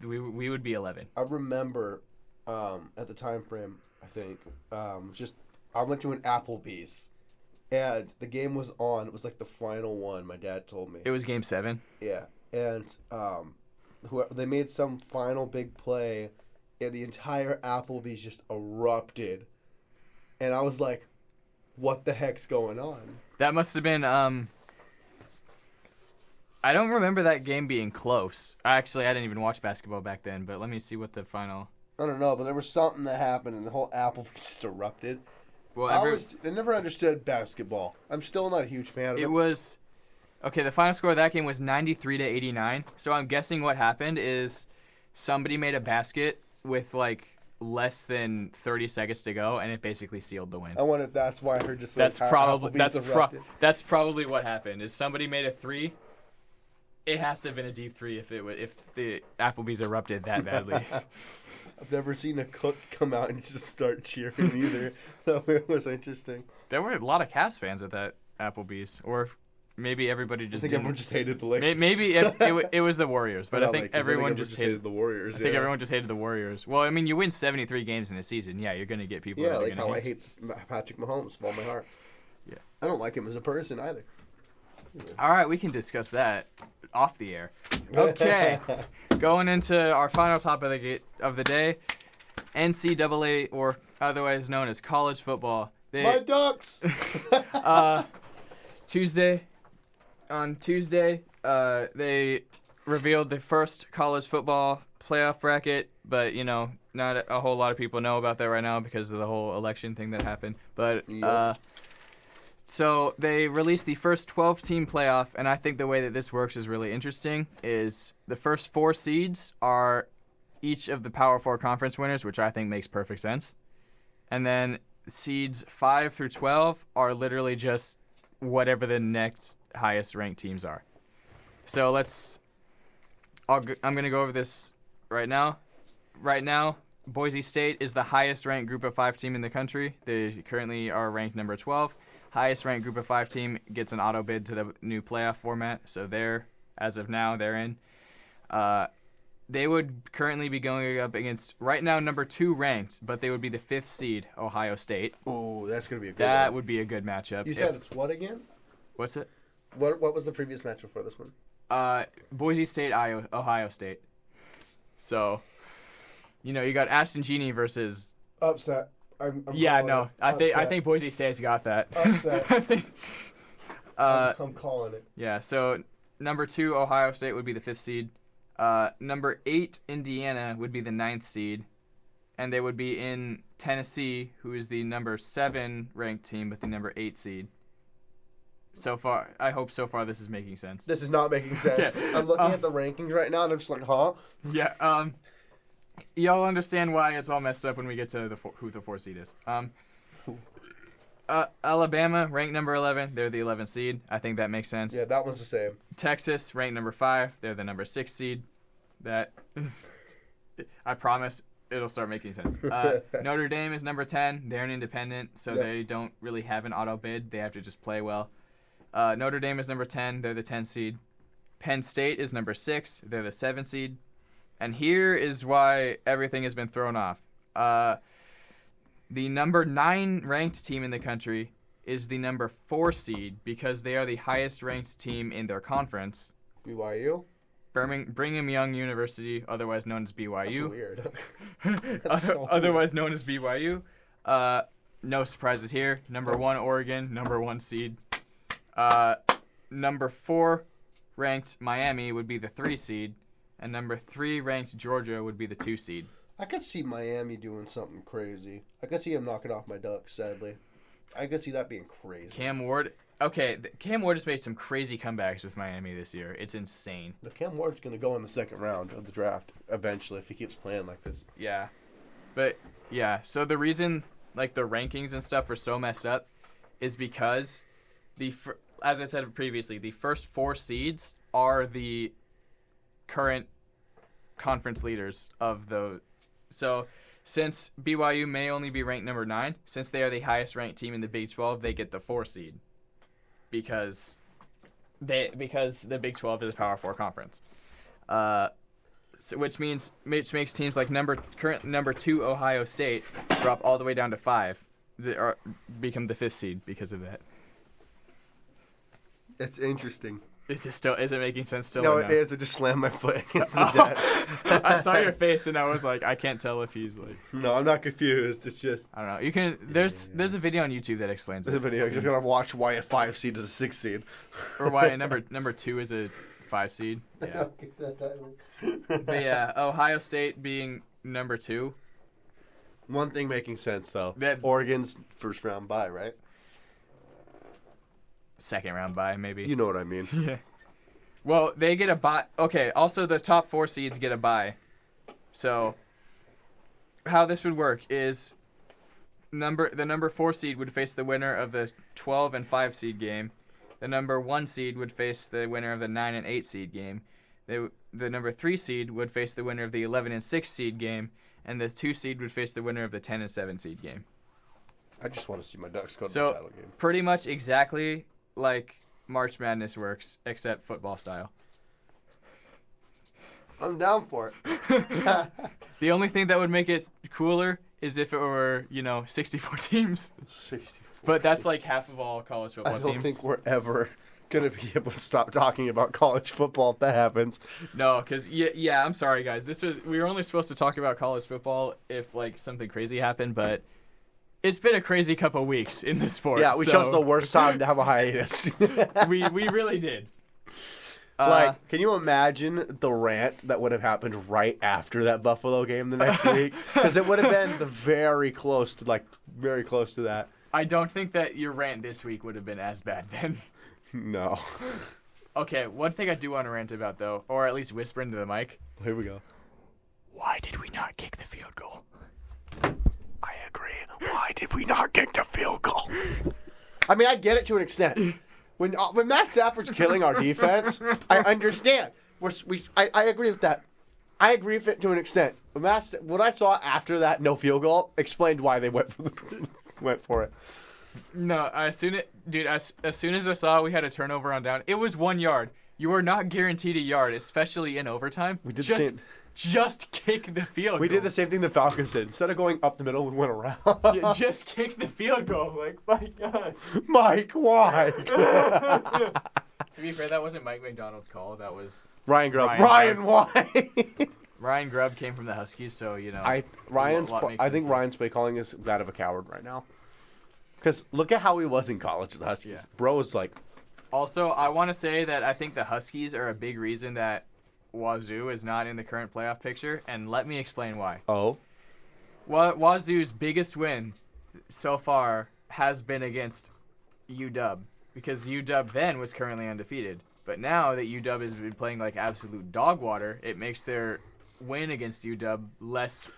We would be 11. I remember at the time frame, I think, I went to an Applebee's, and the game was on. It was like the final one, my dad told me. It was Game 7? Yeah, and they made some final big play, and the entire Applebee's just erupted. And I was like, what the heck's going on? That must have been, I don't remember that game being close. Actually, I didn't even watch basketball back then, but let me see what the final... I don't know, but there was something that happened, and the whole Applebee's just erupted. Well, I never understood basketball. I'm still not a huge fan of it. It was... Okay, the final score of that game was 93-89. So I'm guessing what happened is somebody made a basket with, like, less than 30 seconds to go, and it basically sealed the win. I wonder if that's why I heard just that's probably what happened. Is somebody made a 3? It has to have been a deep 3 if the Applebee's erupted that badly. I've never seen a cook come out and just start cheering either. So it was interesting. There were a lot of Cavs fans at that Applebee's, or maybe everybody just. I think everyone just hated the Lakers. Maybe it was the Warriors, but I think everyone just hated the Warriors. I think everyone just hated the Warriors. Well, I mean, you win 73 games in a season. Yeah, you're gonna get people. Yeah, that are like gonna how I hate Patrick Mahomes with all my heart. Yeah, I don't like him as a person either. All right, we can discuss that off the air. Okay, going into our final topic of the day, NCAA, or otherwise known as college football. My Ducks! On Tuesday, they revealed the first college football playoff bracket, but, you know, not a whole lot of people know about that right now because of the whole election thing that happened. But, so they released the first 12-team playoff, and I think the way that this works is really interesting, is the first 4 seeds are each of the Power 4 conference winners, which I think makes perfect sense. And then seeds 5 through 12 are literally just whatever the next highest ranked teams are. So I'm going to go over this right now. Right now, Boise State is the highest ranked group of 5 team in the country. They currently are ranked number 12. Highest ranked group of 5 team gets an auto bid to the new playoff format. So as of now, they're in. They would currently be going up against, right now, number 2 ranked, but they would be the 5th seed, Ohio State. Oh, that's going to be a good That one. would be a good matchup. You said it's what again? What's it? What was the previous matchup for this one? Boise State, Ohio State. So, you got Ashton Genie versus... Upset. I think Boise State's got that. Upset. I think... I'm calling it. Yeah, so number 2, Ohio State would be the 5th seed. Number 8, Indiana would be the 9th seed. And they would be in Tennessee, who is the number 7 ranked team with the number 8 seed. So far, I hope so far this is making sense. This is not making sense. Okay. I'm looking at the rankings right now, and I'm just like, huh? Yeah, y'all understand why it's all messed up when we get to who the 4 seed is. Alabama, ranked number 11. They're the 11th seed. I think that makes sense. Yeah, that one's the same. Texas, ranked number 5. They're the number 6 seed. That, I promise, it'll start making sense. Notre Dame is number 10. They're an independent, so they don't really have an auto bid. They have to just play well. Notre Dame is number 10. They're the 10 seed. Penn State is number 6. They're the 7 seed. And here is why everything has been thrown off. The number 9 ranked team in the country is the number 4 seed because they are the highest ranked team in their conference. BYU? Brigham Young University, otherwise known as BYU. That's weird. Otherwise known as BYU. No surprises here. Number 1 Oregon, number 1 seed. Number 4 ranked Miami would be the 3 seed. And number 3 ranked Georgia would be the 2 seed. I could see Miami doing something crazy. I could see him knocking off my Ducks, sadly. I could see that being crazy. Cam Ward. Okay, Cam Ward has made some crazy comebacks with Miami this year. It's insane. The Cam Ward's going to go in the second round of the draft eventually if he keeps playing like this. Yeah. But, yeah, so the reason, the rankings and stuff are so messed up is because, as I said previously, the first 4 seeds are the current conference leaders of the... So, since BYU may only be ranked number 9, since they are the highest ranked team in the Big 12, they get the 4 seed. Because the Big 12 is a Power 4 conference. Which makes teams like current number 2 Ohio State drop all the way down to 5. Become the 5th seed because of that. It's interesting. Is it making sense still? No, or it is. I just slammed my foot against the desk. I saw your face and I was like, I can't tell if he's like. No, I'm not confused. It's just. I don't know. You can. There's a video on YouTube that explains There's it. a video. You're gonna watch why a 5 seed is a 6 seed. Or why a number 2 is a 5 seed. Yeah. But yeah, Ohio State being number 2. One thing making sense though. That Oregon's first round bye, right? Second round bye, maybe. You know what I mean. Yeah. Well, they get a bye. Okay, also the top 4 seeds get a bye. So, how this would work is the number 4 seed would face the winner of the 12 and 5 seed game. The number 1 seed would face the winner of the 9 and 8 seed game. The number 3 seed would face the winner of the 11 and 6 seed game, and the 2 seed would face the winner of the 10 and 7 seed game. I just want to see my Ducks go to the title game. Pretty much exactly like March Madness works, except football style. I'm down for it. The only thing that would make it cooler is if it were, 64 teams. 64. But that's like half of all college football teams. I don't think we're ever going to be able to stop talking about college football if that happens. No, because, yeah, I'm sorry, guys. We were only supposed to talk about college football if, something crazy happened, but it's been a crazy couple weeks in the sport. Yeah, we chose the worst time to have a hiatus. we really did. Can you imagine the rant that would have happened right after that Buffalo game the next week? Because it would have been very close to that. I don't think that your rant this week would have been as bad then. No. Okay, one thing I do want to rant about, though, or at least whisper into the mic. Here we go. Why did we not kick the field goal? I agree. Why did we not kick the field goal? I mean, I get it to an extent. When Matt Stafford's killing our defense, I understand. I agree with that. I agree with it to an extent. What I saw after that no field goal explained why they went for it. No, as soon as I saw we had a turnover on down, it was 1 yard. You are not guaranteed a yard, especially in overtime. We did just kick the field goal. We did the same thing the Falcons did. Instead of going up the middle, we went around. Just kick the field goal. Like, my God. Mike, why? To be fair, that wasn't Mike McDonald's call. That was Ryan Grubb. Ryan, why? Ryan Grubb came from the Huskies, so, you know. I think Ryan's play calling is that of a coward right now. Because look at how he was in college with the Huskies. Yeah. Bro was like... Also, I want to say that I think the Huskies are a big reason that Wazoo is not in the current playoff picture, and let me explain why. Oh? Wazoo's biggest win so far has been against UW, because UW then was currently undefeated. But now that UW has been playing like absolute dog water, it makes their win against UW less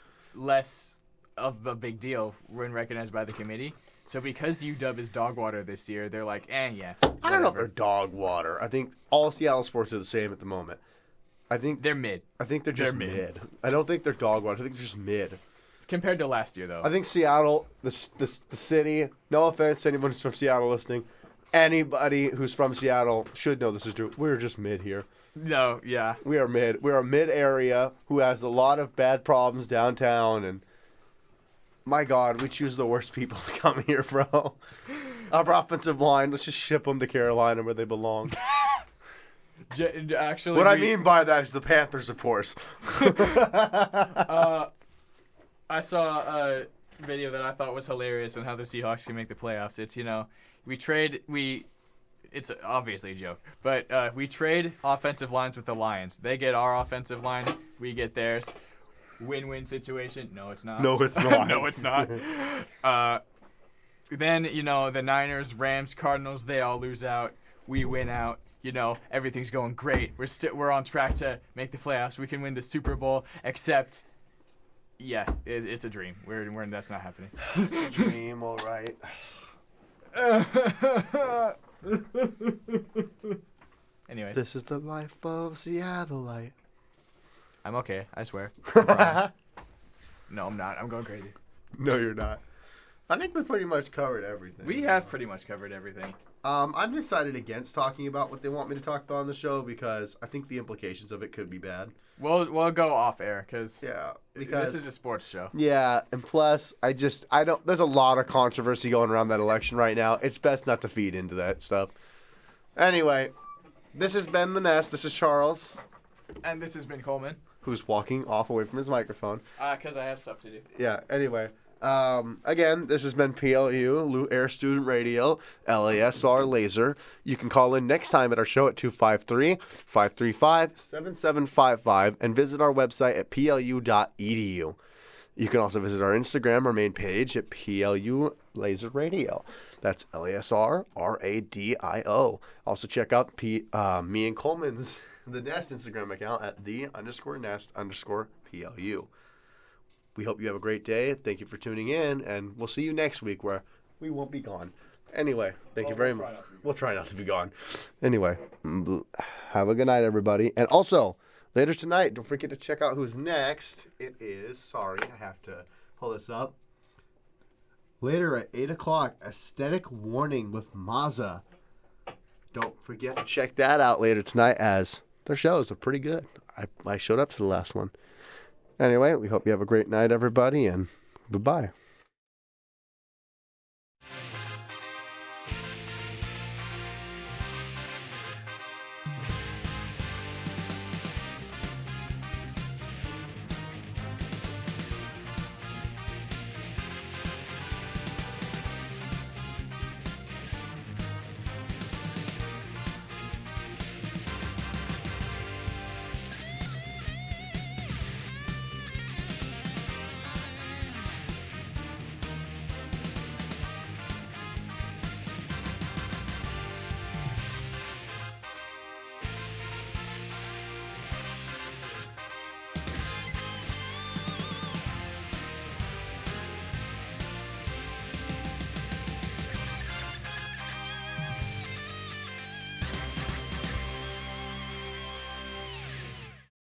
of a big deal when recognized by the committee. So because UW is dog water this year, they're like, yeah. Whatever. I don't know if they're dog water. I think all Seattle sports are the same at the moment. I think they're mid. I think they're just mid. I don't think they're dog water. I think they're just mid. Compared to last year, though. I think Seattle, the city, no offense to anyone who's from Seattle listening, anybody who's from Seattle should know this is true. We're just mid here. No, yeah. We are mid. We're a mid area who has a lot of bad problems downtown, and my God, we choose the worst people to come here, bro. Our offensive line, let's just ship them to Carolina where they belong. Actually, what I mean by that is the Panthers, of course. I saw a video that I thought was hilarious on how the Seahawks can make the playoffs. It's, it's obviously a joke, but we trade offensive lines with the Lions. They get our offensive line, we get theirs. Win-win situation. No, it's not. No, it's not. No, it's not. Then, the Niners, Rams, Cardinals, they all lose out. We win out. Everything's going great. We're on track to make the playoffs. We can win the Super Bowl, except, it's a dream. That's not happening. It's a dream, all right. Anyways. This is the life of Seattleite. I'm okay, I swear. I promise. No, I'm not. I'm going crazy. No, you're not. I think we pretty much covered everything. We have pretty much covered everything. I've decided against talking about what they want me to talk about on the show because I think the implications of it could be bad. We'll go off air because this is a sports show. Yeah, and plus I don't. There's a lot of controversy going around that election right now. It's best not to feed into that stuff. Anyway, this has been The Nest. This is Charles. And this has been Coleman. Who's walking off away from his microphone. Because I have stuff to do. Yeah, anyway. Again, this has been PLU, Air Student Radio, LASR Laser. You can call in next time at our show at 253-535-7755 and visit our website at plu.edu. You can also visit our Instagram, our main page at PLU Laser Radio. That's LASR-RADIO. Also check out me and Coleman's The Nest Instagram account at _nest_PLU. We hope you have a great day. Thank you for tuning in, and we'll see you next week where we won't be gone. Anyway, thank you very much. We'll try not to be gone. Anyway, have a good night, everybody. And also, later tonight, don't forget to check out who's next. It is, I have to pull this up. Later at 8 o'clock, Aesthetic Warning with Mazza. Don't forget to check that out later tonight as their shows are pretty good. I showed up to the last one. Anyway, we hope you have a great night, everybody, and goodbye.